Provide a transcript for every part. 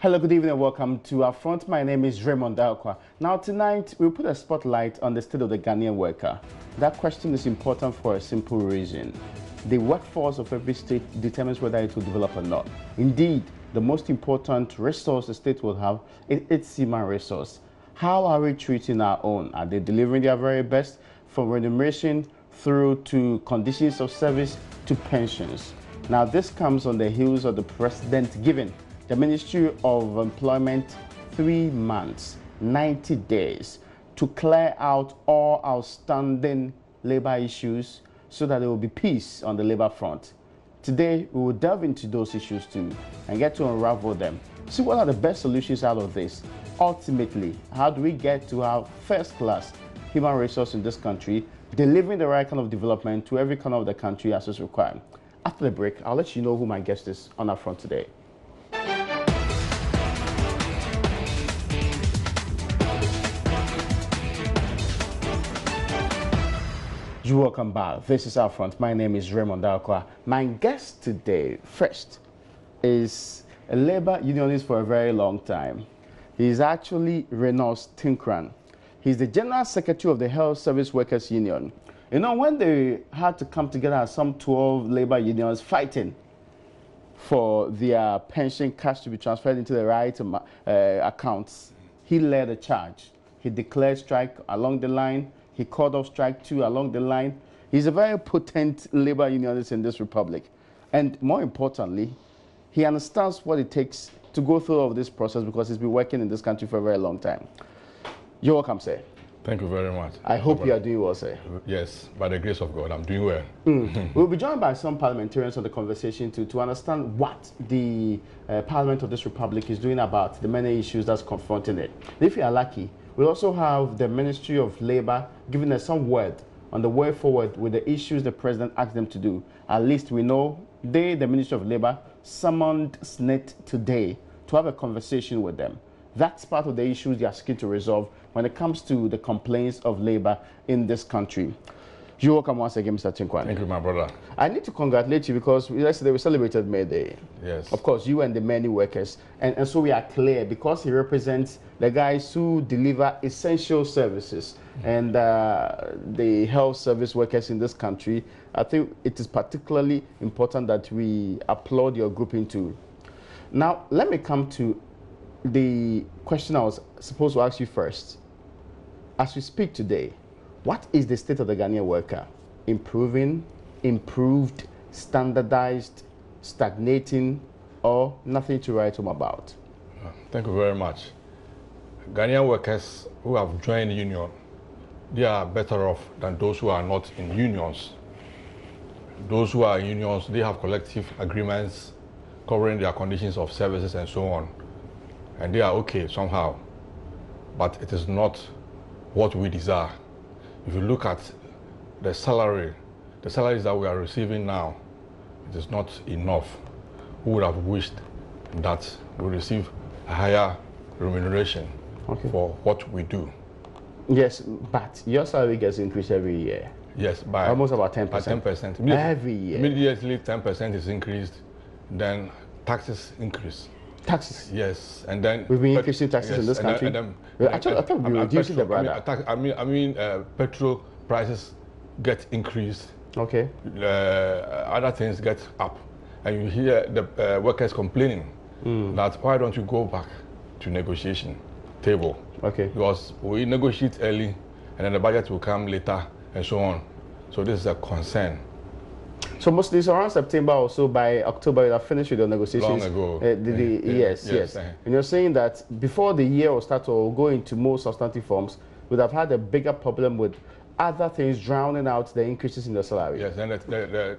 Hello, good evening and welcome to UPfront. My name is Raymond Dalkwa. Now tonight, we'll put a spotlight on the state of the Ghanaian worker. That question is important for a simple reason. The workforce of every state determines whether it will develop or not. Indeed, the most important resource the state will have is its human resource. How are we treating our own? Are they delivering their very best, from remuneration through to conditions of service to pensions? Now, this comes on the heels of the president giving the Ministry of Employment 3 months, 90 days to clear out all outstanding labor issues so that there will be peace on the labor front. Today, we will delve into those issues too and get to unravel them. See what are the best solutions out of this. Ultimately, how do we get to have first-class human resource in this country, delivering the right kind of development to every corner of the country as is required? After the break, I'll let you know who my guest is on our front today. You welcome back. This is UPfront. My name is Raymond Dalkwa. My guest today, first, is a labor unionist for a very long time. He's actually Reynolds Tinkran. He's the General Secretary of the Health Service Workers Union. You know, when they had to come together as some 12 labor unions fighting for their pension cash to be transferred into the right accounts, he led a charge. He declared strike along the line. He called off strike 2 along the line. He's a very potent labor unionist in this republic. And more importantly, he understands what it takes to go through all of this process because he's been working in this country for a very long time. You're welcome, sir. Thank you very much. I hope you are doing well, sir. Yes, by the grace of God, I'm doing well. We'll be joined by some parliamentarians on the conversation to understand what the Parliament of this republic is doing about the many issues that's confronting it. If you are lucky, we also have the Ministry of Labor giving us some word on the way forward with the issues the president asked them to do. At least we know the Ministry of Labor, summoned SNIT today to have a conversation with them. That's part of the issues they are seeking to resolve when it comes to the complaints of labor in this country. You're welcome once again, Mr. Tinkwan. Thank you, my brother. I need to congratulate you because yesterday we celebrated May Day. Yes. Of course, you and the many workers. And so we are clear because he represents the guys who deliver essential services and the health service workers in this country. I think it is particularly important that we applaud your grouping too. Now, let me come to the question I was supposed to ask you first. As we speak today, what is the state of the Ghanaian worker? Improving, improved, standardized, stagnating, or nothing to write home about? Thank you very much. Ghanaian workers who have joined the union, they are better off than those who are not in unions. Those who are in unions, they have collective agreements covering their conditions of services and so on. And they are okay somehow. But it is not what we desire. If you look at the salaries that we are receiving now, it is not enough. We would have wished that we receive a higher remuneration for what we do. Yes, but your salary gets increased every year. Yes, by almost about 10%. By 10%. Every year. Immediately 10% is increased, then taxes increase. Taxes? Yes, and then we've been increasing taxes in this country. Actually, I thought we were reducing the brother. Petrol prices get increased. Okay. Other things get up, and you hear the workers complaining that why don't you go back to negotiation table? Okay. Because we negotiate early, and then the budget will come later, and so on. So this is a concern. So mostly it's around September or so. By October, you have finished with the negotiations. Long ago. Yes. And you're saying that before the year will start or go into more substantive forms, we'd have had a bigger problem with other things drowning out the increases in the salary. Yes, and the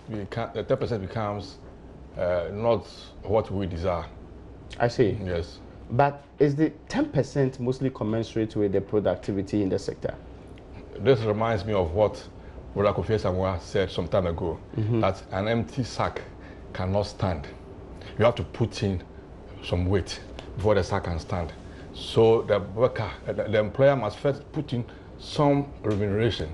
10% becomes not what we desire. I see. Yes. But is the 10% mostly commensurate with the productivity in the sector? This reminds me of what Brother Kofi Samoa said some time ago, that an empty sack cannot stand. You have to put in some weight before the sack can stand. So the worker, the employer must first put in some remuneration,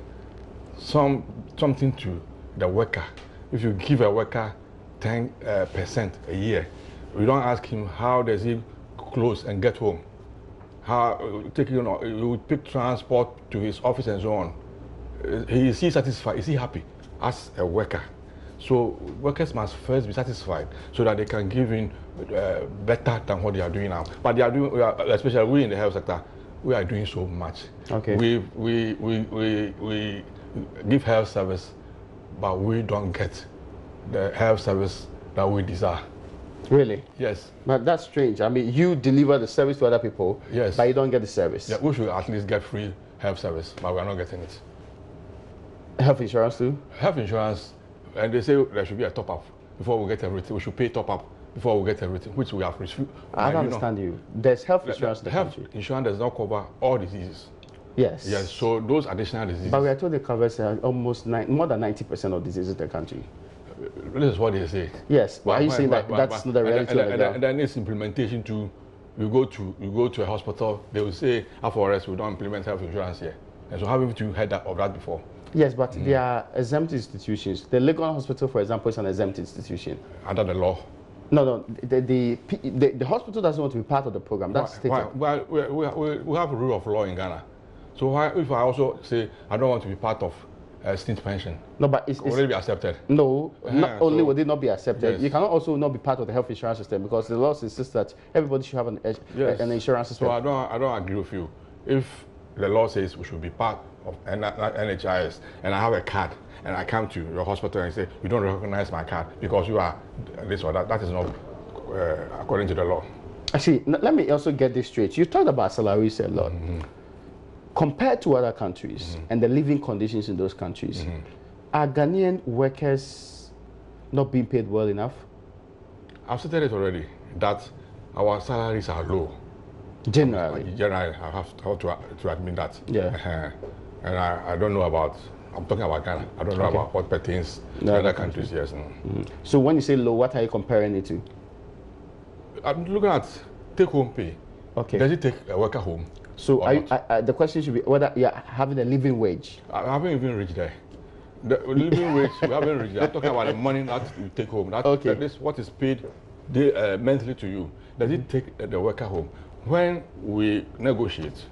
something to the worker. If you give a worker 10% a year, We don't ask him how does he close and get home. How he would pick transport to his office and so on. Is he satisfied? Is he happy as a worker? So workers must first be satisfied so that they can give in better than what they are doing now. But they are doing, especially we in the health sector, we are doing so much. Okay. We give health service, but we don't get the health service that we desire. Really? Yes. But that's strange. I mean, you deliver the service to other people, yes, but you don't get the service. Yeah, we should at least get free health service, but we are not getting it. Health insurance too? Health insurance, and they say there should be a top-up before we get everything. We should pay top-up before we get everything, which we have refused. I don't understand you. There's health insurance in the health country. Insurance does not cover all diseases. Yes. Yes, so those additional diseases. But we are told it covers almost more than 90% of diseases in the country. This is what they say. Yes, but are you saying that that's not the reality of the ground? And then it's implementation too. You go to a hospital, they will say, for us, we don't implement health insurance here. And so haven't you heard of that before? Yes, but they are exempt institutions. The Legon Hospital, for example, is an exempt institution. Under the law? No. The hospital doesn't want to be part of the program. That's stated. Well, we have a rule of law in Ghana. So why, if I also say I don't want to be part of stint pension, no, but will it be accepted? No, not only would it not be accepted, yes, you cannot also not be part of the health insurance system because the law insists that everybody should have an insurance system. So I don't agree with you. If the law says we should be part of NHIS and I have a card and I come to your hospital and say you don't recognize my card because you are this or that, that is not according to the law. Actually, let me also get this straight. You talked about salaries a lot. Compared to other countries and the living conditions in those countries, are Ghanaian workers not being paid well enough? I've stated it already that our salaries are low. Generally, I have to admit that. Yeah. And I don't know about. I'm talking about Ghana. I don't know about what pertains to other countries. Yes. So when you say low, what are you comparing it to? I'm looking at take-home pay. Okay. Does it take a worker home? So the question should be whether you're having a living wage. I haven't even reached there. The living wage, we haven't reached there. I'm talking about the money that you take home. That is what is paid monthly to you. Does it take the worker home? When we negotiate,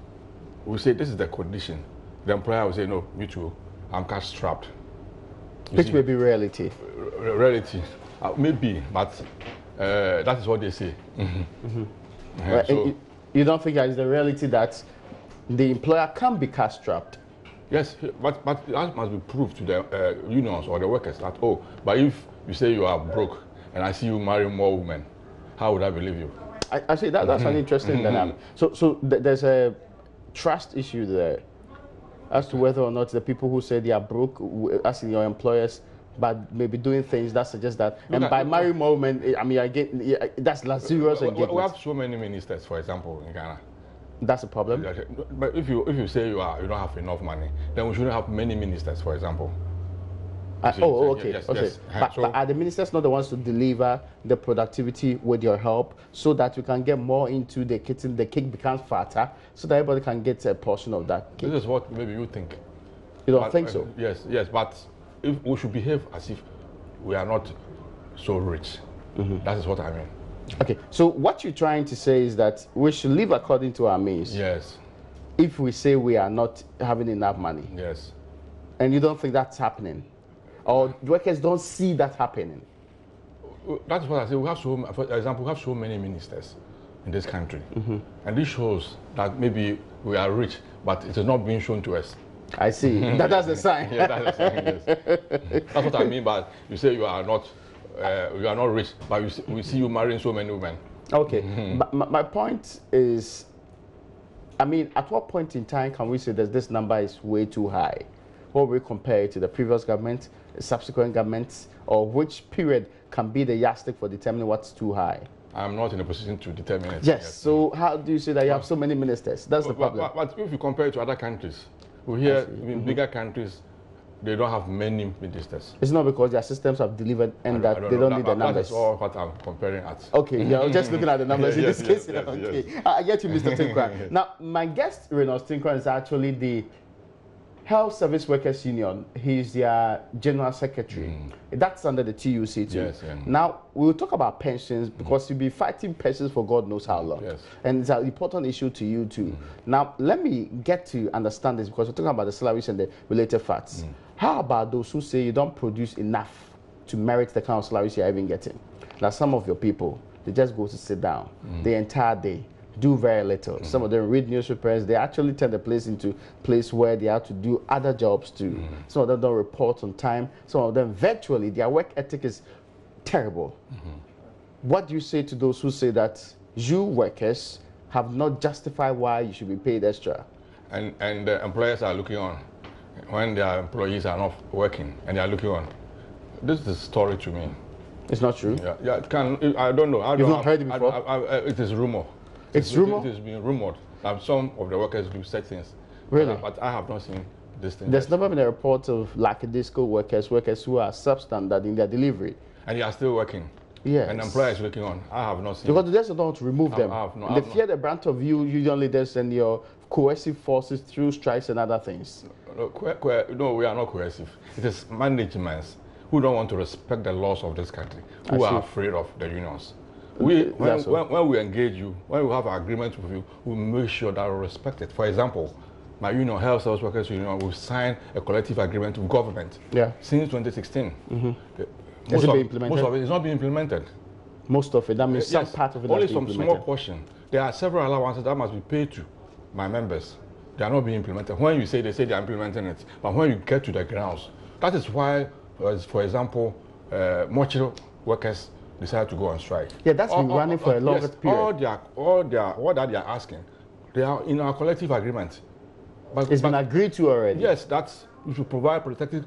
we say this is the condition. The employer will say, no, me too, I'm cash strapped. Which may be reality. Reality. Maybe, but that is what they say. So, you don't think it's the reality that the employer can be cash strapped? Yes, but that must be proved to the unions or the workers that, but if you say you are broke and I see you marry more women, how would I believe you? I see that's an interesting dynamic. So there's a trust issue there as to whether or not the people who say they are broke, as in your employers, but maybe doing things that suggest that. And by marrying more women, I mean, that's serious engagement. We have so many ministers, for example, in Ghana. That's a problem. But if you say you don't have enough money, then we shouldn't have many ministers, for example. Okay. Yes, okay. Yes. But are the ministers not the ones to deliver the productivity with your help so that we can get more into the kitchen, the cake becomes fatter, so that everybody can get a portion of that cake? This is what maybe you think. You don't think so? Yes, but if we should behave as if we are not so rich. That is what I mean. Okay, so what you're trying to say is that we should live according to our means. Yes. If we say we are not having enough money. Yes. And you don't think that's happening? Or workers don't see that happening? That's what I say. For example, we have so many ministers in this country. And this shows that maybe we are rich, but it is not being shown to us. I see. That's the sign. Yeah, that's the sign, yes. That's what I mean by you say you are not rich, but we see you marrying so many women. Okay. My point is, I mean, at what point in time can we say that this number is way too high? Or we compare it to the previous government, subsequent governments, or which period can be the yardstick for determining what's too high? I'm not in a position to determine it. Yes. So how do you say that you have so many ministers? That's the problem. But if you compare it to other countries, we hear in bigger countries, they don't have many ministers. It's not because their systems have delivered and that they don't need the numbers. That's all what I'm comparing at. Okay, you're just looking at the numbers in this case. Yes, okay. Yes. I get you, Mr. Tinkran. Now, my guest, Reynolds Tinkran, is actually the Health Service Workers Union, he's their general secretary. That's under the TUC too. Yes, yeah. Now, we'll talk about pensions because you'll be fighting pensions for God knows how long. Yes. And it's an important issue to you too. Now, let me get to understand this because we're talking about the salaries and the related facts. How about those who say you don't produce enough to merit the kind of salaries you're even getting? Now, some of your people, they just go to sit down the entire day, do very little. Some of them read newspapers. They actually turn the place into a place where they have to do other jobs too. Some of them don't report on time. Some of them virtually, their work ethic is terrible. What do you say to those who say that you workers have not justified why you should be paid extra? And the employers are looking on when their employees are not working and they are looking on. This is a story to me. It's not true. Yeah. I don't know. You've not heard it before? It is rumor. It's rumor? It has been rumored that some of the workers do such things. Really? But I have not seen this thing. There's never been a report of lackadaisical workers who are substandard in their delivery. And they are still working. Yes. And the employer is looking on. I have not seen. Because they just don't want to remove them. They fear the brunt of you, union leaders, and your coercive forces through strikes and other things. No, we are not coercive. It is management who don't want to respect the laws of this country, who are afraid of the unions. When we engage you, when we have an agreement with you, we make sure that we respect it. For example, my union, Health Service Workers Union, we've signed a collective agreement with government since 2016. Most of it is not being implemented. Most of it, that means some part of it only some small portion. There are several allowances that must be paid to my members. They are not being implemented. When you say, they say they are implementing it, but when you get to the grounds, that is why, for example, mortuary workers decide to go on strike. Yeah, that's been running for a longer period. What they are asking, they are in our collective agreement. It's been agreed to already. Yes, that's you should provide protective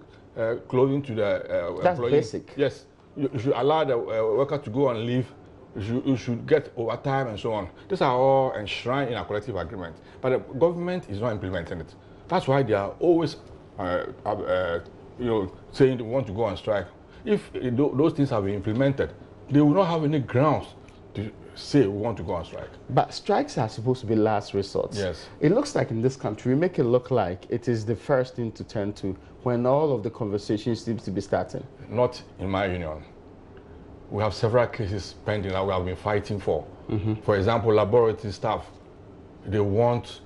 clothing to the that's employee. Basic. Yes, you should allow the worker to go on leave. You should get overtime and so on. These are all enshrined in our collective agreement, but the government is not implementing it. That's why they are always, saying they want to go on strike. If those things have been implemented, they will not have any grounds to say we want to go on strike. But strikes are supposed to be last resort. Yes. It looks like in this country, we make it look like it is the first thing to turn to when all of the conversation seems to be starting. Not in my union. We have several cases pending that we have been fighting for. For example, laboratory staff, they want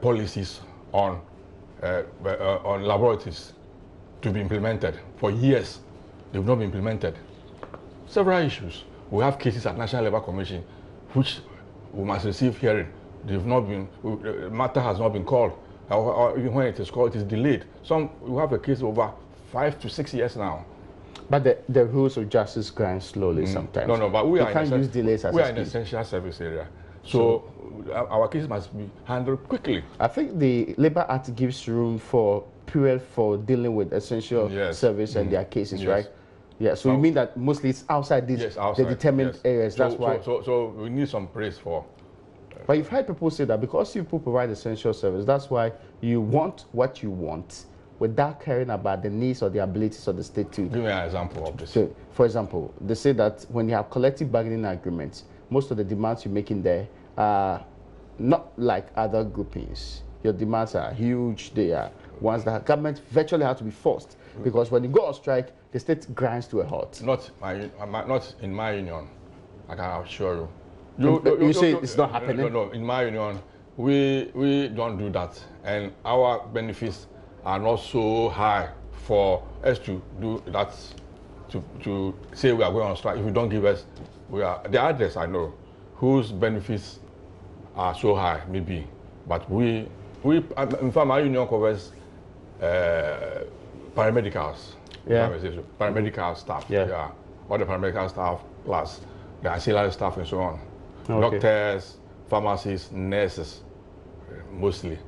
policies on laboratories to be implemented. For years, they've not been implemented. Several issues. We have cases at National Labour Commission, which we must receive hearing. They've not been, the matter has not been called, or even when it is called, it is delayed. We have a case over 5 to 6 years now. But the rules of justice grind slowly sometimes. No, but we are can't use delays as we are in essential service area, so our case must be handled quickly. I think the Labour Act gives room for period for dealing with essential service and their cases, right? Yeah, so you mean that mostly it's outside these the determined areas. That's why. So we need some praise for. But you've heard people say that because people provide essential service, that's why you want what you want without caring about the needs or the abilities of the state to. Give me an example of this. So, for example, they say that when you have collective bargaining agreements, most of the demands you make in there are not like other groupings. Your demands are huge. They are ones that government virtually have to be forced. Because when you go on strike, the state grinds to a halt. Not in my union, I can assure you. You say it's not happening? No, in my union, we don't do that. And our benefits are not so high for us to do that, to say we are going on strike. If you don't give us, there are others I know whose benefits are so high, maybe. But in fact, my union covers paramedicals, paramedical staff, all the paramedical staff plus the ancillary staff and so on. Okay. Doctors, pharmacists, nurses, mostly,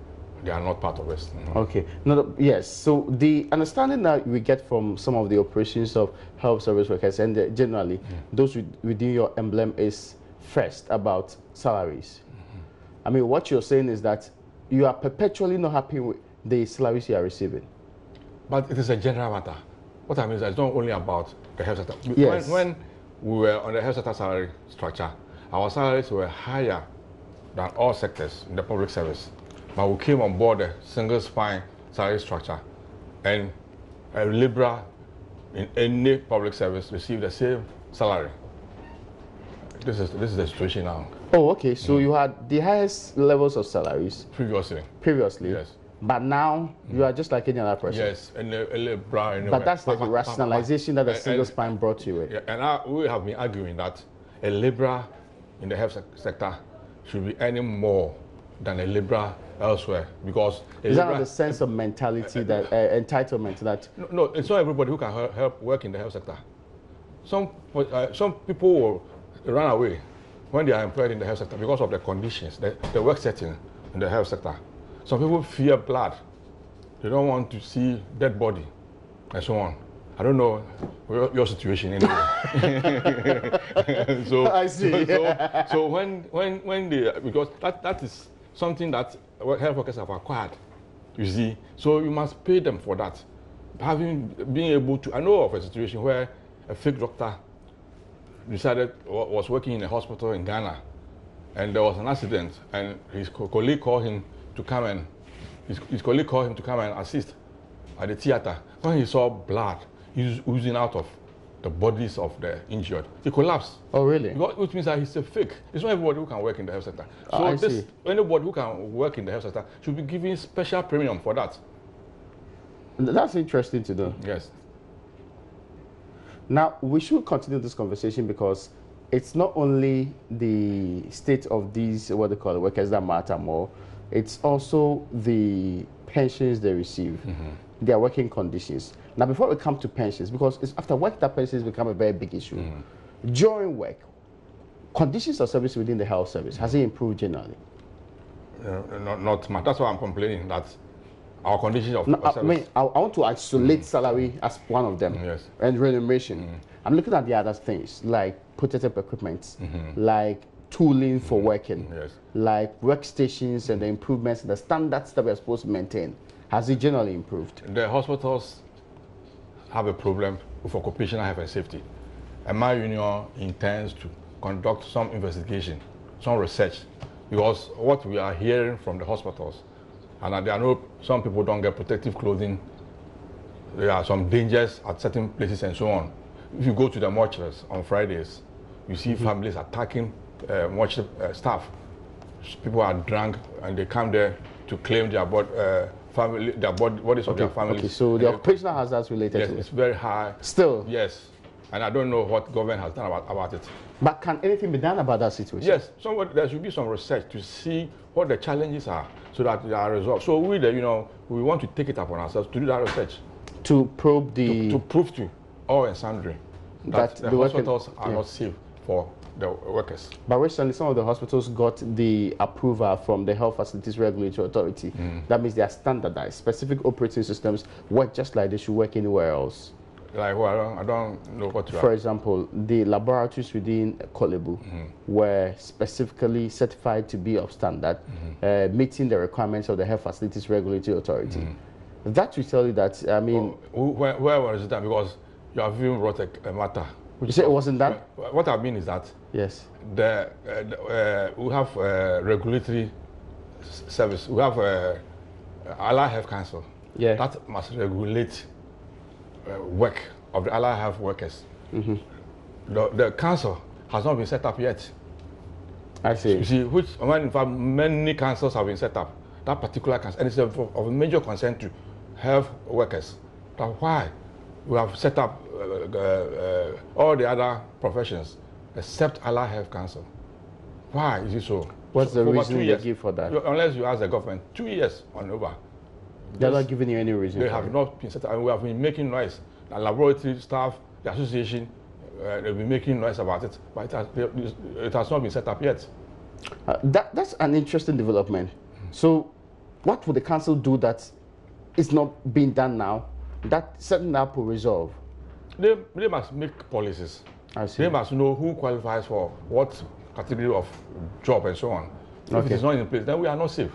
they are not part of it. Okay. No, yes. So the understanding that we get from some of the operations of health service workers and generally those within your emblem is first about salaries. I mean, what you're saying is that you are perpetually not happy with the salaries you are receiving. But it is a general matter. What I mean is that it's not only about the health sector. Yes. When we were on the health sector salary structure, our salaries were higher than all sectors in the public service. But we came on board the single spine salary structure, and a Libra in any public service receive the same salary. This is the situation now. Oh, okay. So you had the highest levels of salaries previously. Yes. But now you are just like any other person. Yes, and a Libra. But that's like the rationalization that the single spine brought you with. Yeah, and we have been arguing that a Libra in the health sector should be earning more than a Libra elsewhere, because is that not the sense of mentality that entitlement that? No, it's not everybody who can help work in the health sector. Some people will run away when they are employed in the health sector because of the conditions, the work setting in the health sector. Some people fear blood; they don't want to see dead body, and so on. I don't know your situation anyway. So I see. So when they, because that is something that health workers have acquired, you see. So you must pay them for that. Being able to, I know of a situation where a fake doctor was working in a hospital in Ghana, and there was an accident, and his colleague called him to come and assist at the theater. When he saw blood oozing out of the bodies of the injured, he collapsed. Oh, really? Which means that he's a fake. It's not everybody who can work in the health sector. So anybody who can work in the health sector should be given special premium for that. That's interesting to know. Yes. Now, we should continue this conversation because it's not only the state of these, what they call it, workers that matter more, it's also the pensions they receive, their working conditions. Now, before we come to pensions, because it's after work that pensions become a very big issue. During work, conditions of service within the health service, has it improved generally? Not much. That's why I'm complaining that our conditions of service. I mean, I want to isolate salary as one of them, yes, and remuneration. I'm looking at the other things like protective equipment, like tooling for working, yes, like workstations and the improvements and the standards that we're supposed to maintain. Has it generally improved? The hospitals have a problem with occupational health and safety, and my union intends to conduct some investigation, some research, because what we are hearing from the hospitals, and there are some people don't get protective clothing, there are some dangers at certain places and so on. If you go to the mortuaries on Fridays, you see families attacking mortuary staff. People are drunk and they come there to claim their bodies of their families. Okay, so the occupational hazards related to it. Yes, it's very high. Still? Yes. And I don't know what government has done about it. But can anything be done about that situation? Yes, there should be some research to see what the challenges are so that they are resolved. So we want to take it upon ourselves to do that research. To probe the... To prove to all and sundry that the hospitals are not safe for the workers. But recently, some of the hospitals got the approval from the Health Facilities Regulatory Authority. That means they are standardized. Specific operating systems work just like they should work anywhere else. Like, well, I don't know what to For example, the laboratories within Kolebu were specifically certified to be of standard, meeting the requirements of the Health Facilities Regulatory Authority. That will tell you that, I mean... Where was it done? Because you have even brought a matter. You say it wasn't done? What I mean is that yes, we have regulatory service. We have Allied Health Council. Yeah. That must regulate work of the Allied Health workers. The council has not been set up yet. I see. You see, in fact, many councils have been set up. That particular council, and it's of major concern to health workers. That's why we have set up all the other professions except Allied Health Council. Why is it so? What's the reason they give for that? Unless you ask the government, 2 years on over. They're not giving you any reason. They have not been set up, and we have been making noise. The laboratory staff, the association, they've been making noise about it, but it has not been set up yet. That's an interesting development. So, what would the council do that is not being done now? That setting up will resolve. They must make policies. I see. They must know who qualifies for what category of job and so on. If it is not in place, then we are not safe.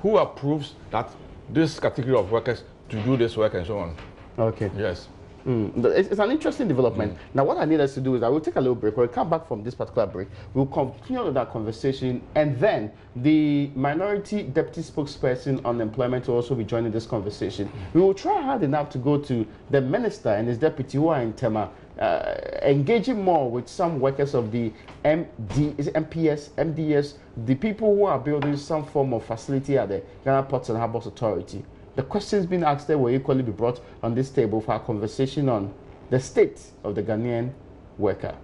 Who approves that this category of workers to do this work and so on? Okay. Yes. It's an interesting development. Now, what I need us to do is I will take a little break. When we come back from this particular break, we'll continue with that conversation, and then the minority deputy spokesperson on employment will also be joining this conversation. We will try hard enough to go to the minister and his deputy who are in Tema, engaging more with some workers of the MDS, the people who are building some form of facility at the Ghana Ports and Harbours Authority. The questions being asked there will equally be brought on this table for our conversation on the state of the Ghanaian worker.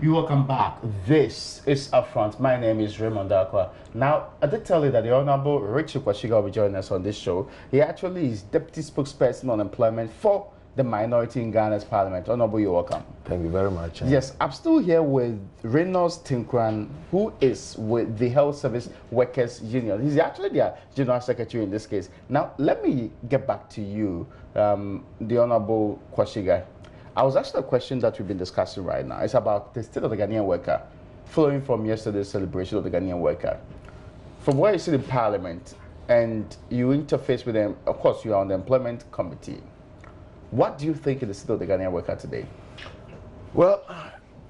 You welcome back. This is UPfront. My name is Raymond Akwa. Now, I did tell you that the Honorable Richard Kwashiga will be joining us on this show. He actually is Deputy Spokesperson on Employment for the minority in Ghana's Parliament. Honorable, you're welcome. Thank you very much. Yes, I'm still here with Reynolds Tinkran, who is with the Health Service Workers Union. He's actually their General Secretary in this case. Now, let me get back to you, the Honorable Kwashiga. I was asked a question that we've been discussing right now. It's about the state of the Ghanaian worker, following from yesterday's celebration of the Ghanaian worker. From where you sit in Parliament and you interface with them, of course, you are on the Employment Committee. What do you think is the state of the Ghanaian worker today? Well,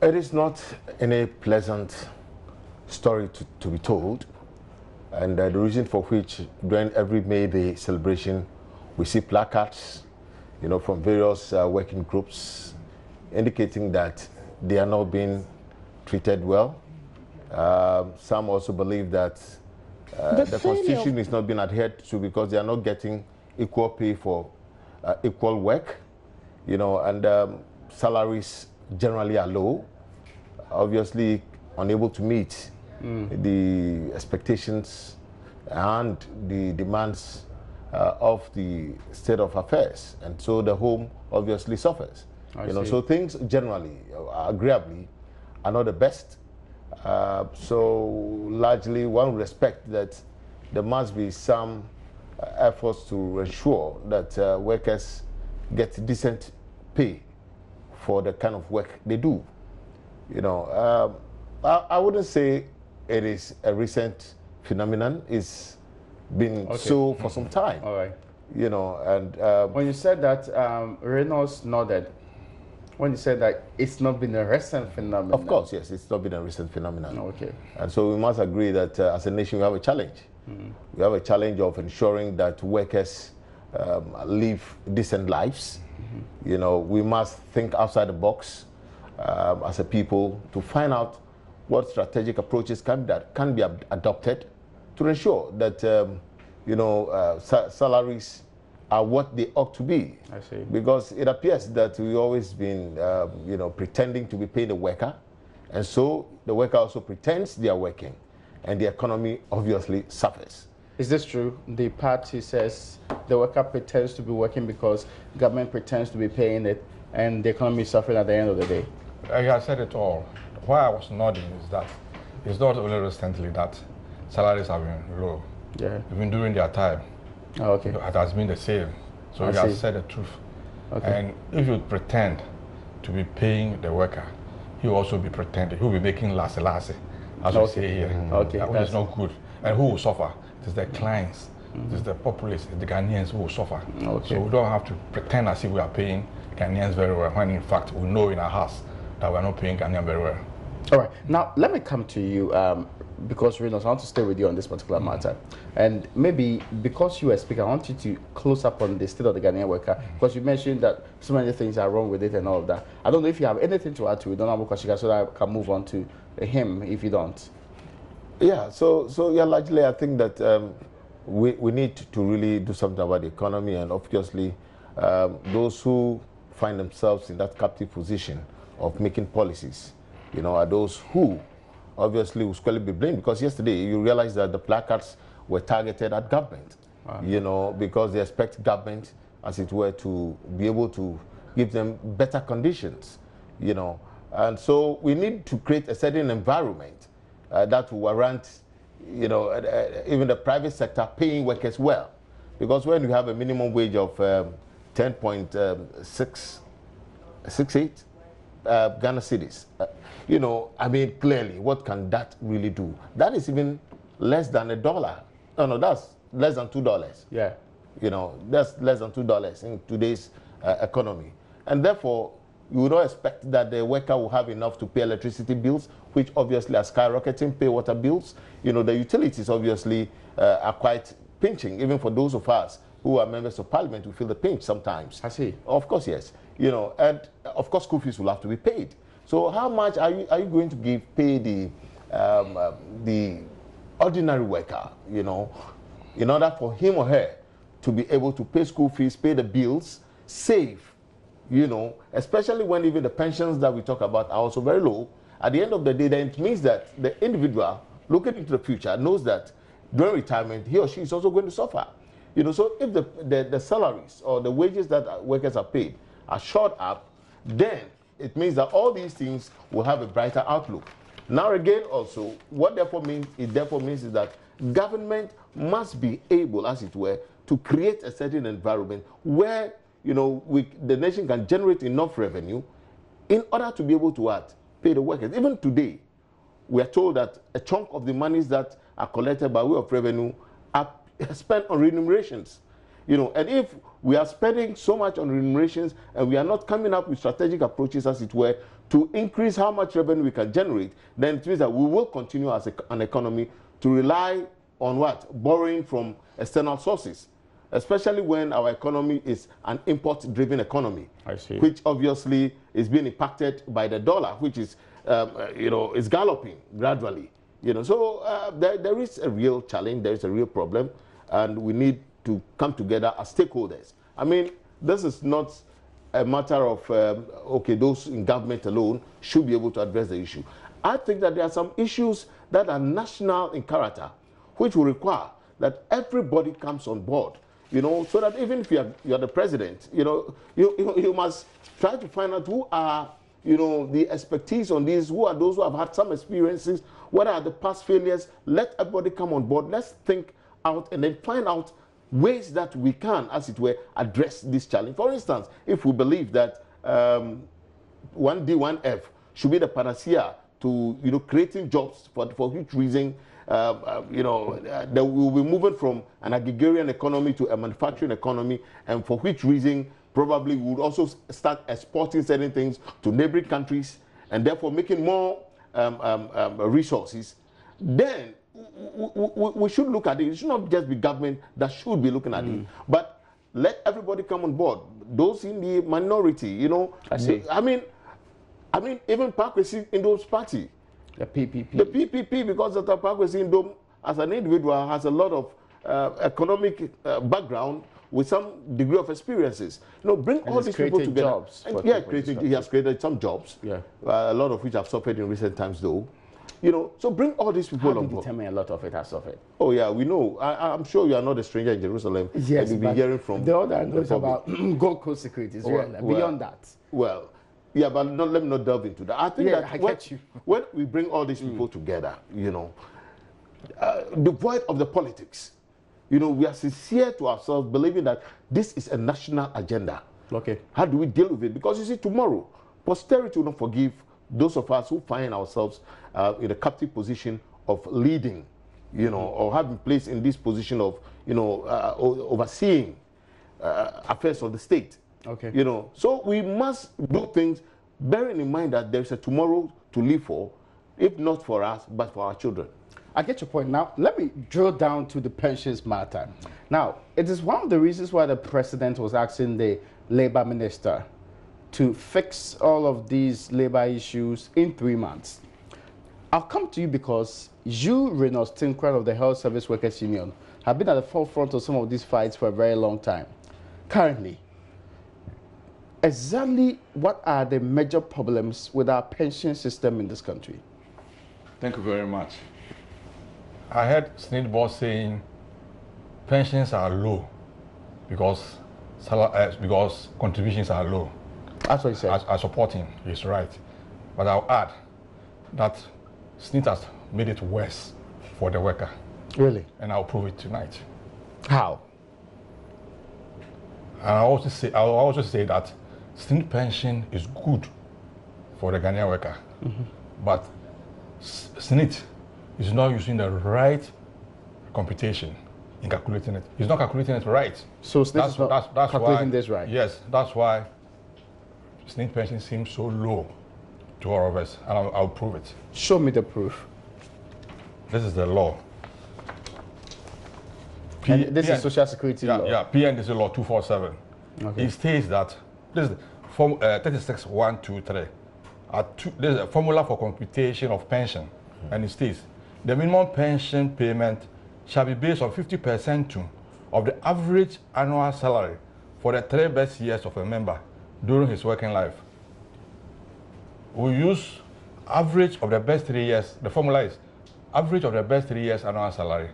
it is not any pleasant story to be told. And the reason for which during every May Day celebration, we see placards, you know, from various working groups indicating that they are not being treated well. Some also believe that the Constitution is not being adhered to because they are not getting equal pay for equal work, you know, and salaries generally are low, obviously unable to meet the expectations and the demands of the state of affairs, and so the home obviously suffers. You know, so things generally, agreeably, are not the best. So largely, one would expect that there must be some efforts to ensure that workers get decent pay for the kind of work they do. You know, I wouldn't say it is a recent phenomenon. It's been so for some time. All right. You know, and when you said that, Reynolds nodded. When you said that it's not been a recent phenomenon. Of course, yes, it's not been a recent phenomenon. Okay. And so we must agree that as a nation we have a challenge. We have a challenge of ensuring that workers live decent lives. You know, we must think outside the box as a people to find out what strategic approaches can be adopted to ensure that you know, salaries are what they ought to be. I see. Because it appears that we've always been you know, pretending to be paying the worker, and so the worker also pretends they are working, and the economy obviously suffers. Is this true? The party says the worker pretends to be working because government pretends to be paying it, and the economy is suffering at the end of the day. I said it all. Why I was nodding is that it's not only recently that salaries have been low. Yeah. Even during their time, okay. it has been the same. So you have said the truth. Okay. And if you pretend to be paying the worker, he will also be pretending. He will be making lassie, as we say here. Okay. Which is not good. And who will suffer? It is the clients, it is the populace, the Ghanaians who will suffer. Okay. So we don't have to pretend as if we are paying Ghanaians very well, when in fact we know in our hearts that we are not paying Ghanaians very well. All right. Now, let me come to you, because Reynolds, I want to stay with you on this particular matter. And maybe because you are speaking, I want you to close up on the state of the Ghanaian worker, because you mentioned that so many things are wrong with it and all of that. I don't know if you have anything to add to it, Honorable Kwashiga, so that I can move on to him if you don't. Yeah, so yeah, largely I think that we need to really do something about the economy, and obviously those who find themselves in that captive position of making policies, you know, are those who obviously will squarely be blamed, because yesterday you realize that the placards were targeted at government, you know, because they expect government, as it were, to be able to give them better conditions, you know. And so we need to create a certain environment that will warrant, you know, even the private sector paying workers well. Because when you have a minimum wage of 10.668 Ghana cedis. You know, I mean, clearly, what can that really do? That is even less than $1. No, that's less than $2. Yeah. You know, that's less than $2 in today's economy. And therefore, you would not expect that the worker will have enough to pay electricity bills, which obviously are skyrocketing, pay water bills. You know, the utilities obviously are quite pinching, even for those of us who are members of parliament who feel the pinch sometimes. I see. Of course, yes. You know, and of course, school fees will have to be paid. So how much are you going to pay the ordinary worker, you know, in order for him or her to be able to pay school fees, pay the bills, save, you know, especially when even the pensions that we talk about are also very low. At the end of the day, then it means that the individual looking into the future knows that during retirement, he or she is also going to suffer. You know, so if the salaries or the wages that workers are paid are short up, then it means that all these things will have a brighter outlook. Now again, also, what therefore means is that government must be able, as it were, to create a certain environment where, you know, the nation can generate enough revenue in order to be able to pay the workers. Even today, we are told that a chunk of the monies that are collected by way of revenue are spent on remunerations. You know, and if we are spending so much on remunerations and we are not coming up with strategic approaches, as it were, to increase how much revenue we can generate, then it means that we will continue as an economy to rely on borrowing from external sources, especially when our economy is an import-driven economy. I see. Which obviously is being impacted by the dollar, which is, you know, is galloping gradually. You know, so there is a real challenge, there is a real problem, and we need to come together as stakeholders. I mean, this is not a matter of, okay, those in government alone should be able to address the issue. I think that there are some issues that are national in character, which will require that everybody comes on board, you know, so that even if you're the president, you know, you must try to find out who are, you know, the expertise on this, who are those who have had some experiences, what are the past failures. Let everybody come on board. Let's think out and then find out ways that we can, as it were, address this challenge. For instance, if we believe that 1D, 1F should be the panacea to, you know, creating jobs, for which reason, you know, that we will be moving from an agrarian economy to a manufacturing economy, and for which reason probably we would also start exporting certain things to neighboring countries and therefore making more resources, then we should look at it. It should not just be government that should be looking at it, but let everybody come on board. Those in the minority, you know. I see. I mean, even Pakwesi Indom's party, the PPP. the PPP, because Dr. Pakwesi Indom, as an individual, has a lot of economic background with some degree of experiences. You know, bring all these people together. Jobs and, yeah, he has created some jobs. Yeah. A lot of which have suffered in recent times, though. You know, so bring all these people on board. Determine a lot of it has suffered. Oh yeah, we know. I'm sure you are not a stranger in Jerusalem. Yes, you'll be hearing from the other knows about Gold Coast securities. Beyond that. Well, yeah, but let me not delve into that. I think that when we bring all these people together, you know, devoid of the politics, you know, we are sincere to ourselves, believing that this is a national agenda. Okay. How do we deal with it? Because you see, tomorrow, posterity will not forgive those of us who find ourselves in a captive position of leading, you know, or have been placed in this position of, you know, overseeing affairs of the state. Okay. You know, so we must do things bearing in mind that there's a tomorrow to live for, if not for us, but for our children. I get your point. Now, let me drill down to the pensions matter. Now, it is one of the reasons why the president was asking the labor minister to fix all of these labor issues in 3 months. I'll come to you because you, Reynolds Tinkrad of the Health Service Workers Union, have been at the forefront of some of these fights for a very long time. Currently, exactly what are the major problems with our pension system in this country? Thank you very much. I heard Senate boss saying pensions are low because contributions are low. That's what he said. I support him. He's right. But I'll add that Senate has made it worse for the worker. Really? And I'll prove it tonight. How? And I'll also say that Senate pension is good for the Ghanaian worker. But SNIT is not using the right computation in calculating it. It's not calculating it right. So SNIT is not calculating this right? Yes, that's why SNIT pension seems so low to all of us, and I'll prove it. Show me the proof. This is the law. And this is Social Security law? Yeah, PNDC law 247. Okay. It states that, this is form 36123. This is a formula for computation of pension, and it states, the minimum pension payment shall be based on 50% of the average annual salary for the 3 best years of a member during his working life. We use average of the best 3 years. The formula is average of the best 3 years annual salary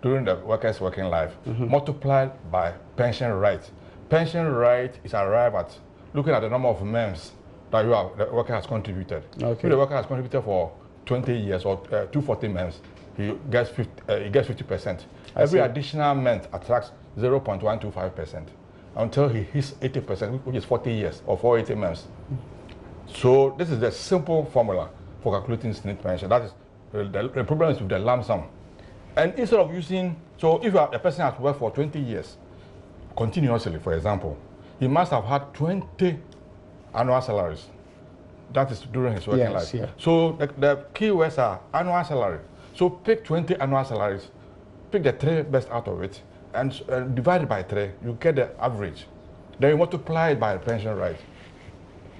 during the worker's working life, multiplied by pension right. Pension right is arrived at looking at the number of months that the worker has contributed. Okay. If the worker has contributed for 20 years or 240 months, he gets 50%. Every additional month attracts 0.125% until he hits 80%, which is 40 years or 480 months. So this is the simple formula for calculating SNIT pension. That is the problem is with the lump sum. And instead of using, so if a person has worked for 20 years continuously, for example, he must have had 20 annual salaries. That is during his working life. Yeah. So the key words are annual salary. So pick 20 annual salaries, pick the 3 best out of it, and divide it by 3, you get the average. Then you multiply it by the pension right.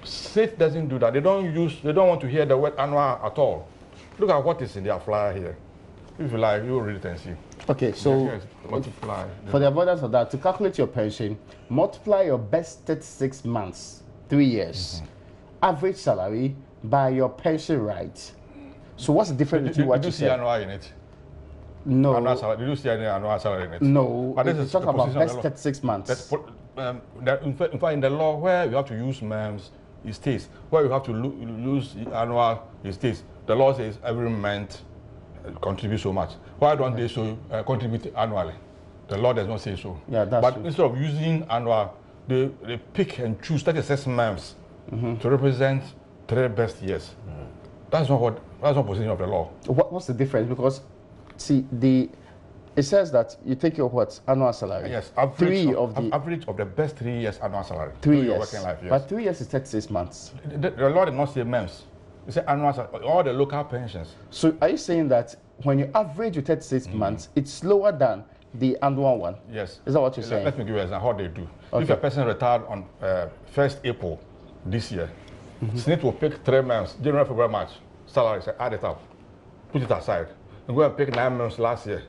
SNIT doesn't do that. They don't want to hear the word annual at all. Look at what is in their flyer here. If you like, you will read it and see. Okay, so multiply. For the avoidance of that, to calculate your pension, multiply your best 36 months, 3 years, average salary by your pension right. So what's the difference between what you said? Did you see annual in it? No. Annual salary. Did you see any annual salary in it? No. But this is talking about best 36 months. In fact, in the law, where you have to use months, it states. Where you have to use annual, it states. The law says every month contribute so much. Why don't they contribute annually? The law does not say so. Yeah, that's but true. Instead of using annual, they pick and choose 36 months to represent 3 best years. That's not position of the law. What's the difference? Because see, it says that you take your annual salary. Yes, average of the best 3 years annual salary. 3 years. Your working life, yes. But 3 years is 36 months. The law did not say months. It said annual salary, all the local pensions. So are you saying that when you average with 36 months, it's lower than the annual one? Yes. Is that what you're saying? Let me give you an example how they do. Okay. If a person retired on 1st April this year, SNIT will pick 3 months, January, February, March, salary, say, add it up, put it aside, and go and pick 9 months last year.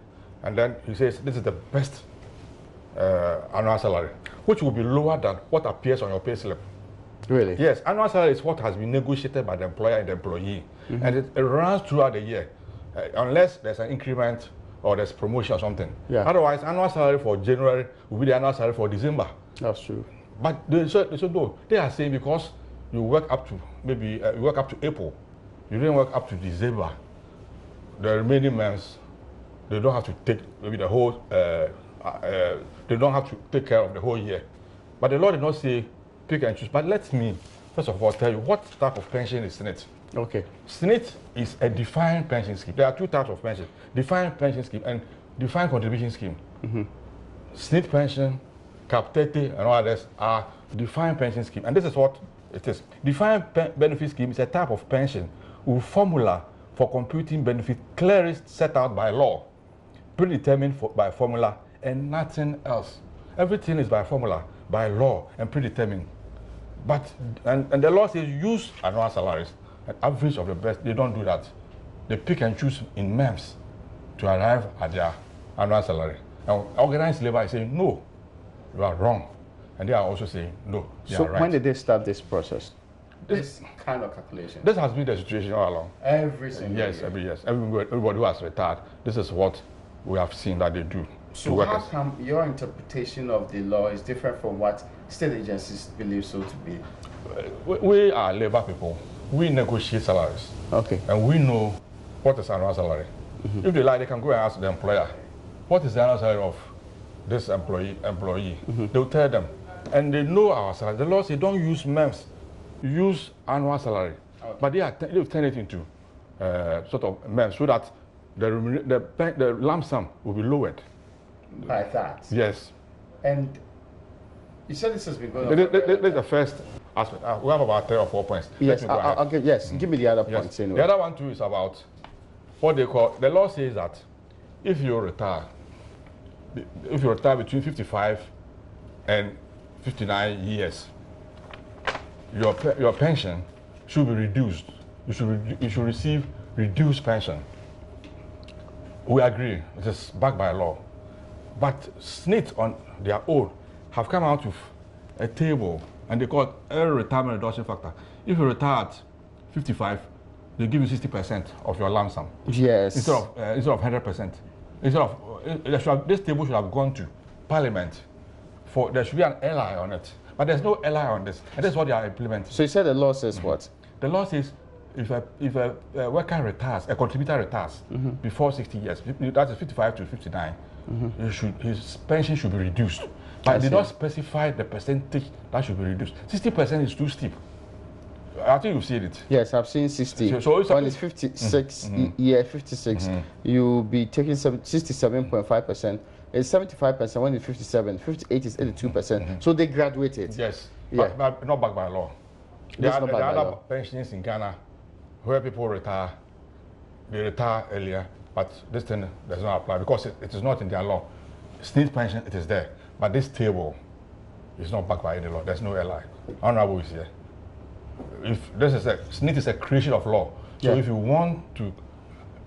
And then he says, this is the best annual salary, which will be lower than what appears on your pay slip. Really? Yes, annual salary is what has been negotiated by the employer and the employee. And it runs throughout the year, unless there's an increment or there's promotion or something. Yeah. Otherwise, annual salary for January will be the annual salary for December. That's true. But they said no. They are saying because you work up to you work up to April, you didn't work up to December. The remaining months, they don't have to take maybe the whole. They don't have to take care of the whole year. But the law did not say pick and choose. But let me first of all tell you what type of pension is SNIT. Okay. SNIT is a defined pension scheme. There are 2 types of pension: defined pension scheme and defined contribution scheme. SNIT pension, Cap 30, and all others are defined pension scheme, and this is what it is. Defined benefit scheme is a type of pension with formula for computing benefit clearly set out by law, predetermined by formula, and nothing else. Everything is by formula, by law, and predetermined. But and the law says use annual salaries, an average of the best. They don't do that. They pick and choose in months to arrive at their annual salary. And organized labor is saying no, you are wrong, and they are also saying no, they are right. So when did they start this process? This kind of calculation. This has been the situation all along. Every single year. Every year. Everybody who has retired, this is what we have seen that they do. So how come your interpretation of the law is different from what state agencies believe so to be? We are labor people. We negotiate salaries. Okay. And we know what is annual salary. If they like, they can go and ask the employer, what is the annual salary of this employee? They'll tell them. And they know our salary. The law says don't use months, use annual salary. Okay. But they've turned it into sort of MEM so that the lump sum will be lowered. By that. Yes. And you said this has been going on. This is the first aspect. We have about 3 or 4 points. Yes, I'll give. Yes, give me the other points. Yes. Anyway. The other one too is about what they call, the law says that if you retire between 55 and 59 years, your pension should be reduced. You should receive reduced pension. We agree, it is backed by law. But SNIT on their own have come out with a table, and they call it early retirement reduction factor. If you retire at 55, they give you 60% of your lump sum. Yes. Instead of 100%. This table should have gone to Parliament. There should be an LI on it, but there's no LI on this, and that's what they are implementing. So you said the law says what? The law says if a worker retires, a contributor retires before 60 years, that is 55 to 59, his pension should be reduced. But they don't specify the percentage that should be reduced. 60% is too steep. I think you've seen it. Yes, I've seen 60. So when it's 56, 56, you'll be taking 67.5%. It's 75% when it's 57. 58 is 82%. So they graduated. Yes, yeah. but not backed by law. There are other pensions in Ghana where people retire. They retire earlier, but this thing does not apply because it is not in their law. SNIT pension, it is there. But this table is not backed by any law. There's no LI. Honorable is here. If this is SNIT is a creation of law. So if you want to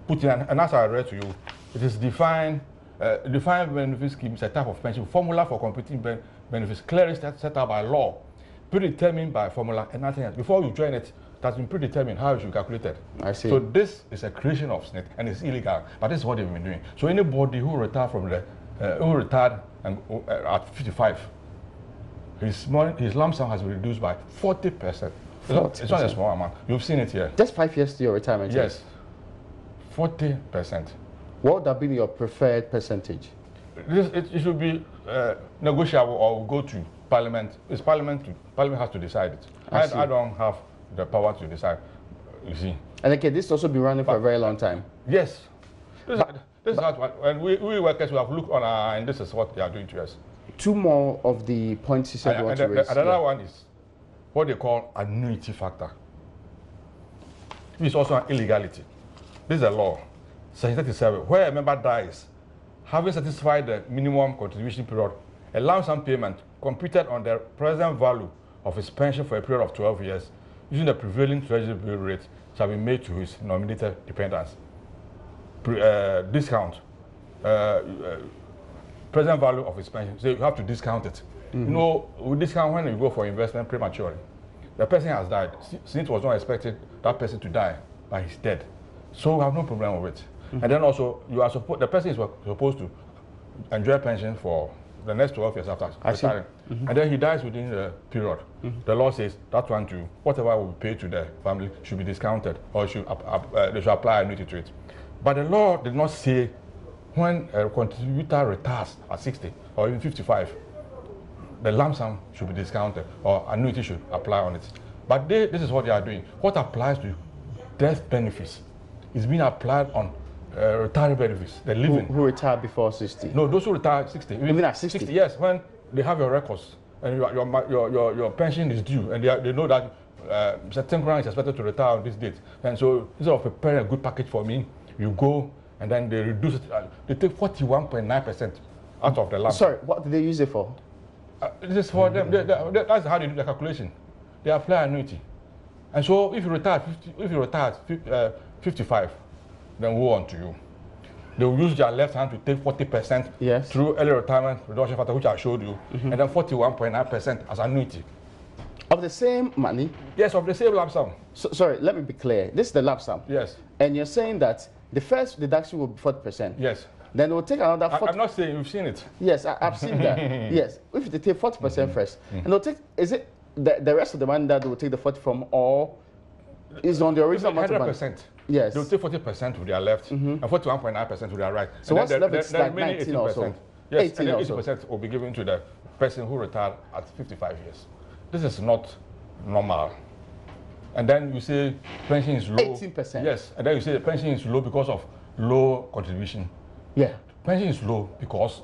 put in, and as I read to you, it is defined benefit scheme is a type of pension formula for computing benefits clearly set out by law, predetermined by formula and nothing else. Before you join it, that's been predetermined how it should be calculated. I see. So this is a creation of SNIT and it's illegal, but this is what they've been doing. So anybody who retired at 55, his lump sum has been reduced by 40%. It's not a small amount. You've seen it here. Just 5 years to your retirement. Yes, 40%. What would have been your preferred percentage? It should be negotiable or go to Parliament. Parliament has to decide it. I don't have the power to decide, you see. And again, this has also been running for a very long time. Yes. This is what, and we workers who have looked on and this is what they are doing to us. 2 more of the points you said you want to raise. Another one is what they call annuity factor. This is also an illegality. This is a law, Section 37, where a member dies, having satisfied the minimum contribution period, a lump sum payment computed on the present value of his pension for a period of 12 years, using the prevailing treasury bill rate, shall be made to his nominated dependents. Discount. Present value of his pension. So you have to discount it. You know, we discount when you go for investment prematurely. The person has died. Since it was not expected that person to die, but he's dead. So we have no problem with it. And then also, the person is supposed to enjoy pension for the next 12 years after retiring. And then he dies within the period. The law says that one too, whatever will be paid to the family should be discounted or they should apply annuity to it. But the law did not say when a contributor retires at 60 or even 55, the lump sum should be discounted or annuity should apply on it. But this is what they are doing. What applies to death benefits is being applied on retirement benefits. The living. Who retired before 60? No, those who retire at 60. Even at 60? Yes, when they have your records and your pension is due and they know that certain grant is expected to retire on this date. And so instead of preparing a good package for me, you go and then they reduce it. They take 41.9% out of the lump. Sorry, what do they use it for? This is for them. That's how they do the calculation. They apply annuity. And so if you retire at 55, then woe unto you. They will use their left hand to take 40% through early retirement reduction factor, which I showed you, and then 41.9% as annuity. Of the same money? Yes, of the same lump sum. So, sorry, let me be clear. This is the lump sum. Yes. And you're saying that the first deduction will be 40%. Yes. Then we'll take another 40%. I'm not saying you've seen it. Yes, I've seen that. Yes. If they take 40% first, and they'll take, is it the rest of the money that they will take the 40 from, or is on the original amount of money? 100%. Yes. They'll take 40% to their left and 41.9% to their right. So what's left is like 19 or so? Yes, 18 and then 80% will be given to the person who retired at 55 years. This is not normal. and then you say pension is low. 18%. Yes, and then you say the pension is low because of low contribution. Yeah. Pension is low because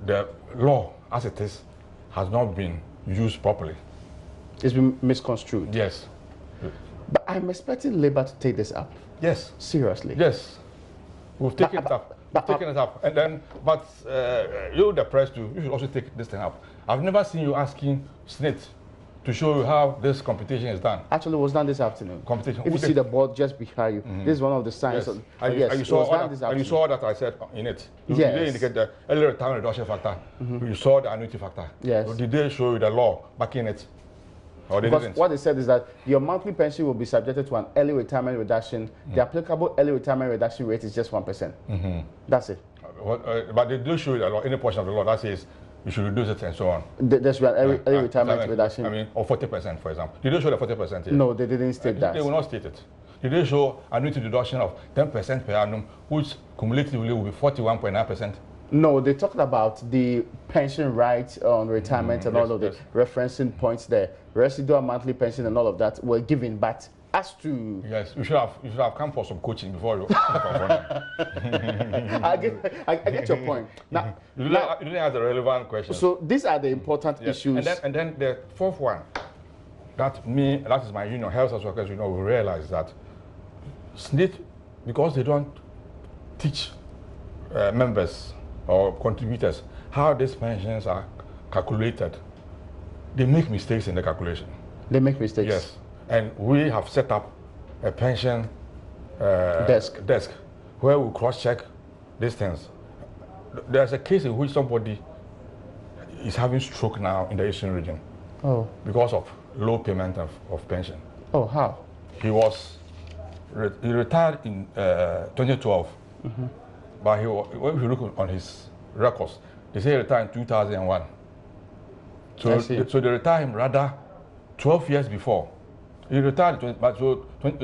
the law, as it is, has not been used properly. It's been misconstrued. Yes. But I'm expecting Labour to take this up. Yes. Seriously. Yes. We've taken it up. We've taken it up. And then, but you, the press, too, you should also take this thing up. I've never seen you asking SNIT to show you how this competition is done. Actually, it was done this afternoon. Competition. If you see the board just behind you, this is one of the signs. Yes. Of, yes, you saw that I said in it. Yes. Did they indicate the early retirement reduction factor? You saw the annuity factor. Yes. So did they show you the law backing it? Or they because didn't? what they said is that your monthly pension will be subjected to an early retirement reduction. The applicable early retirement reduction rate is just 1%. That's it. But they do show you the law, any portion of the law that says you should reduce it and so on. There should be an early retirement reduction. I mean, or 40%, for example. Did they show the 40% here? No, they didn't state that. They will not state it. Did they show annuity deduction of 10% per annum, which cumulatively will be 41.9%? No, they talked about the pension rights on retirement and all of the referencing points there. Residual monthly pension and all of that were given, but as to... Yes, you should have come for some coaching before you... I get your point. Now, you didn't ask the relevant questions. So these are the important issues. And then the fourth one, that is my union, health as workers, we realize that SNIT, because they don't teach members or contributors how these pensions are calculated, they make mistakes in the calculation. They make mistakes? Yes. And we have set up a pension desk where we cross-check these things. There's a case in which somebody is having stroke now in the Eastern region. Oh. Because of low payment of pension. Oh, how? He retired in 2012. But if you look on his records, they say he retired in 2001. So they retired him rather 12 years before. He retired, he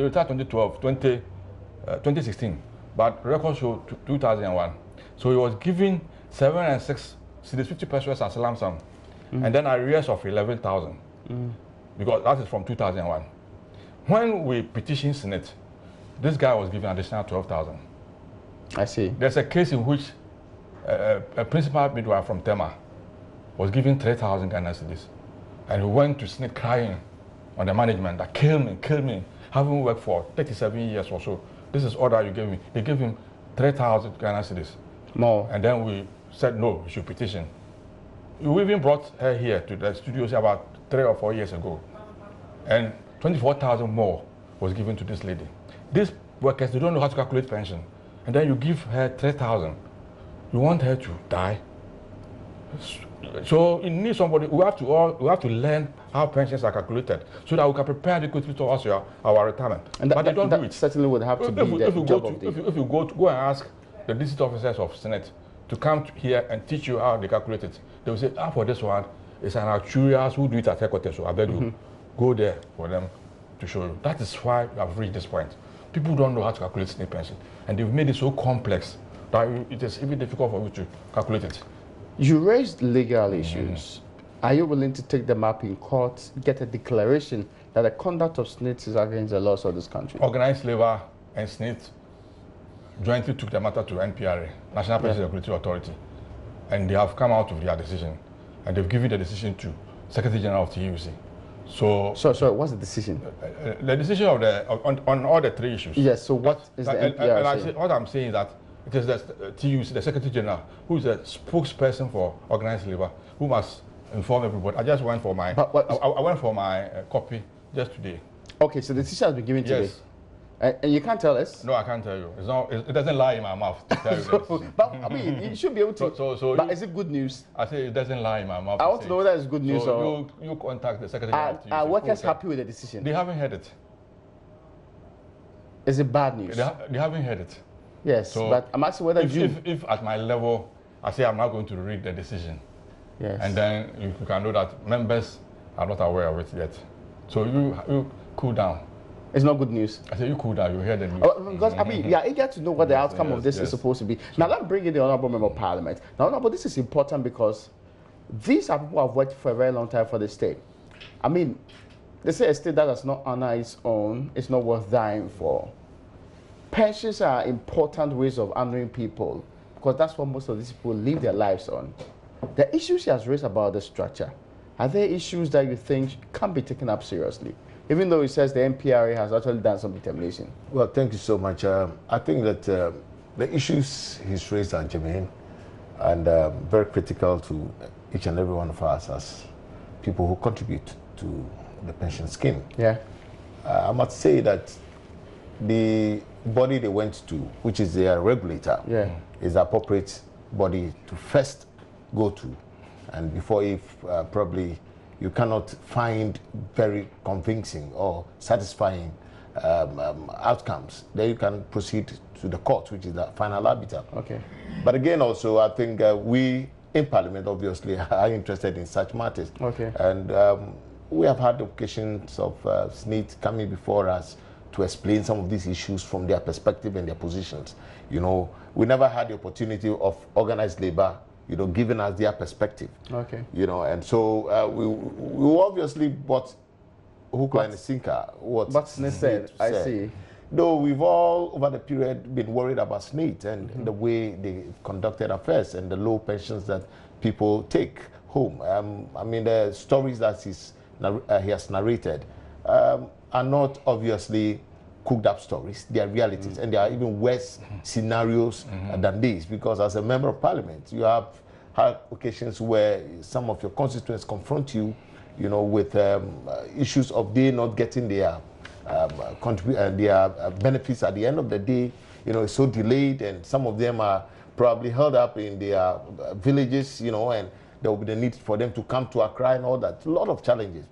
retired 2016, but records show 2001. So he was given 7 and 6 cedis, 50 pesos as a lump sum, and then arrears of 11,000, because that is from 2001. When we petitioned Senate, this guy was given additional 12,000. I see. There's a case in which a principal midwife from Tema was given 3,000 Ghana cedis, and he went to Senate crying on the management that kill me, having worked for 37 years or so. This is all that you gave me. They gave him 3,000 Ghana cedis. More. And then we said no, you should petition. We even brought her here to the studios about 3 or 4 years ago, and 24,000 more was given to this lady. These workers, they don't know how to calculate pension, and then you give her 3,000. You want her to die? So you need somebody. We have to learn how pensions are calculated so that we can prepare adequately towards our retirement. And but they don't do it. Certainly would have to be the job of the... If you go and ask the district officers of Senate to come here and teach you how they calculate it, they will say, for this one, it's an actuarials who do it at headquarters, so I beg you, go there for them to show you. That is why we have reached this point. People don't know how to calculate SNIT pension, and they've made it so complex that it is even difficult for you to calculate it. You raised legal issues. Are you willing to take them up in court, get a declaration that the conduct of SNIT is against the laws of this country? Organized labor and SNIT jointly took the matter to NPRA, National Pension Regulatory Authority, and they have come out with their decision, and they've given the decision to Secretary General of TUC. So, what's the decision? The decision on all the 3 issues. Yes. So what is the NPRA saying? What I'm saying is that it is the TUC, the Secretary General, who is the spokesperson for organized labor, who must inform everybody. I just went for my I went for my copy just today. Okay, so the decision has been given today. Yes. And you can't tell us? No, I can't tell you. It doesn't lie in my mouth to tell you. But I mean, you should be able to. But is it good news? I say it doesn't lie in my mouth. I want to know whether it's good news or. You contact the Secretary of TUC. Are workers happy with the decision? They haven't heard it. Is it bad news? They haven't heard it. Yes, but I'm asking whether if at my level, I say I'm not going to read the decision. Yes. And then you can know that members are not aware of it yet. So you cool down. It's not good news. I say you cool down, you hear the news. Because I mean, you're eager to know what the outcome of this is supposed to be. Now let's bring in the Honorable Member of Parliament. Now, Honorable, this is important because these are people who have worked for a very long time for the state. I mean, They say a state that does not honor its own is not worth dying for. Pensions are important ways of honoring people because that's what most of these people live their lives on. The issues he has raised about the structure, are there issues that you think can't be taken up seriously? Even though he says the NPRA has actually done some determination. Well, thank you so much. I think that the issues he's raised are germane and very critical to each and every one of us as people who contribute to the pension scheme. Yeah. I must say that the body they went to, which is their regulator, is the appropriate body to first go to. And before, if probably you cannot find very convincing or satisfying outcomes, then you can proceed to the court, which is the final arbiter. Okay. But again, also, I think we in Parliament, obviously, are interested in such matters. Okay. And we have had occasions of SNIT coming before us to explain some of these issues from their perspective and their positions. You know, we never had the opportunity of organized labor, you know, giving us their perspective. Okay. You know, and so we obviously bought hook, line, and sinker. What SNIT said, I see. Though we've all, over the period, been worried about SNIT and the way they conducted affairs and the low pensions that people take home. I mean, the stories that he has narrated are not obviously cooked up stories. They are realities, and there are even worse scenarios than these, because as a member of Parliament, you have had occasions where some of your constituents confront you, you know, with issues of they not getting their benefits at the end of the day. You know, it's so delayed, and some of them are probably held up in their villages, you know, and there will be the need for them to come to Accra and all that. A lot of challenges.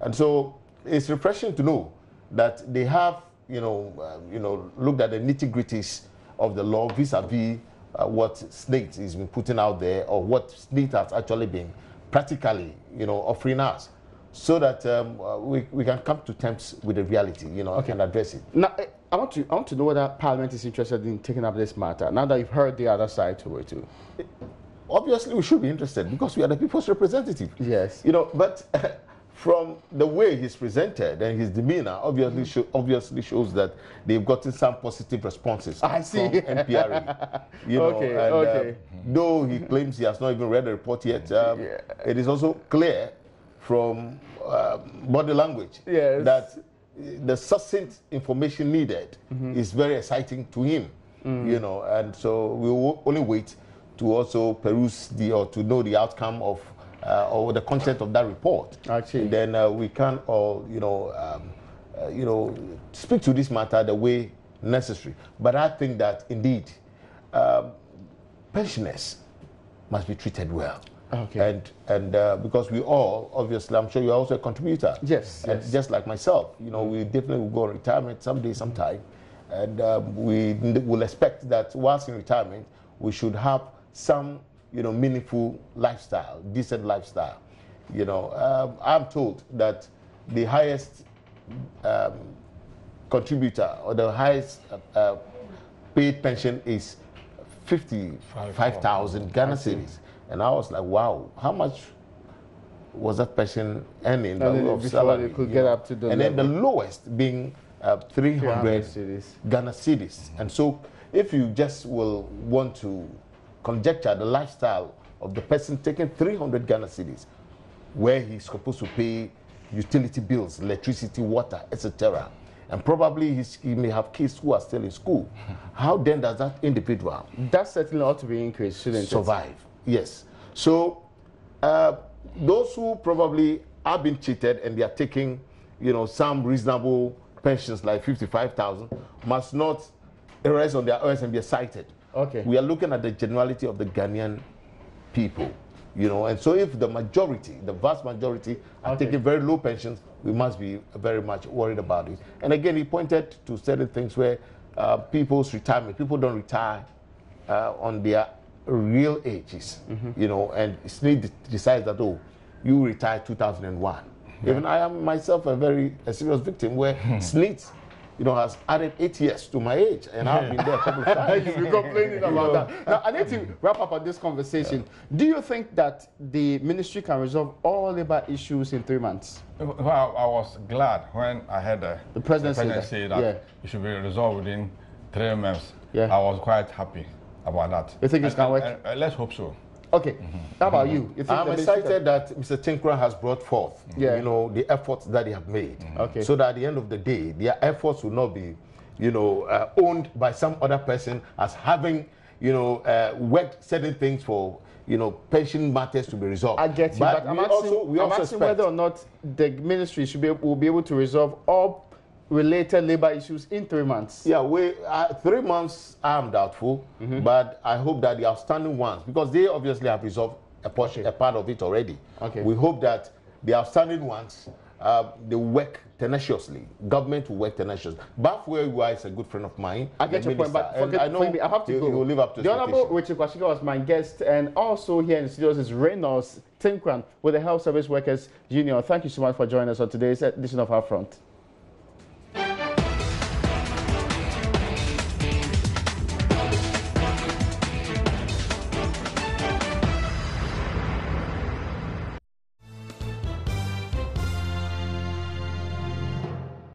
And so it's refreshing to know that they have, looked at the nitty-gritties of the law vis-a-vis what SNIT has been putting out there, or what SNIT has actually been practically, you know, offering us, so that we can come to terms with the reality, you know, and address it. Now, I want to know whether Parliament is interested in taking up this matter, now that you've heard the other side to it too. Obviously, we should be interested because we are the people's representative. Yes. You know, but from the way he's presented and his demeanor, obviously shows that they've gotten some positive responses from NPRA. You know, though he claims he has not even read the report yet, it is also clear from body language that the succinct information needed is very exciting to him. You know, and so we will only wait to also peruse to know the outcome of or the content of that report. Actually, then we can all, speak to this matter the way necessary. But I think that indeed, pensioners must be treated well. Okay. And because we all, obviously, I'm sure you're also a contributor. Yes. And just like myself, you know, we definitely will go on retirement someday, sometime, and we will expect that whilst in retirement, we should have some, you know, meaningful lifestyle, decent lifestyle. You know, I'm told that the highest contributor or the highest paid pension is 55,000 Ghana cedis. And I was like, wow, how much was that person earning? Before salary, they could get up to the and level. Then the lowest being 300 Ghana cedis. And so if you just will want to conjecture the lifestyle of the person taking 300 Ghana cedis, where he's supposed to pay utility bills, electricity, water, etc., and probably he may have kids who are still in school, how then does that individual that certainly ought to be increased, shouldn't survive? Yes. So those who probably have been cheated and they are taking, you know, some reasonable pensions like 55,000 must not rest on their earth and be excited. Okay. We are looking at the generality of the Ghanaian people, you know, and so if the majority, the vast majority, are taking very low pensions, we must be very much worried about it. And again, he pointed to certain things where people's retirement, people don't retire on their real ages, you know, and SNIT decides that, oh, you retired 2001. Even I am myself a serious victim where SNIT has added 8 years to my age, and I've been there a couple of times. You've been complaining about that. Now, I need to wrap up on this conversation. Do you think that the ministry can resolve all labor issues in 3 months? Well, I was glad when I heard the president say that it should be resolved within 3 months. Yeah. I was quite happy about that. You think it can work? Let's hope so. Okay. How about you? You think I'm excited that Mr. Tinkran has brought forth, the efforts that they have made. Okay. So that at the end of the day, their efforts will not be, owned by some other person as having, worked certain things for, pension matters to be resolved. I get you, but I'm asking whether or not the ministry will be able to resolve all related labor issues in 3 months. Yeah, 3 months I'm doubtful, but I hope that the outstanding ones, because they obviously have resolved a part of it already. Okay. We hope that the outstanding ones, they work tenaciously. Government will work tenaciously. Baf, where you are, is a good friend of mine. I get your point, but I know I have to go. He will live up to the Honorable Richard Kwashiga was my guest, and also here in the studios is Reynolds Tinkran with the Health Service Workers Union. Thank you so much for joining us on today's edition of Our Front.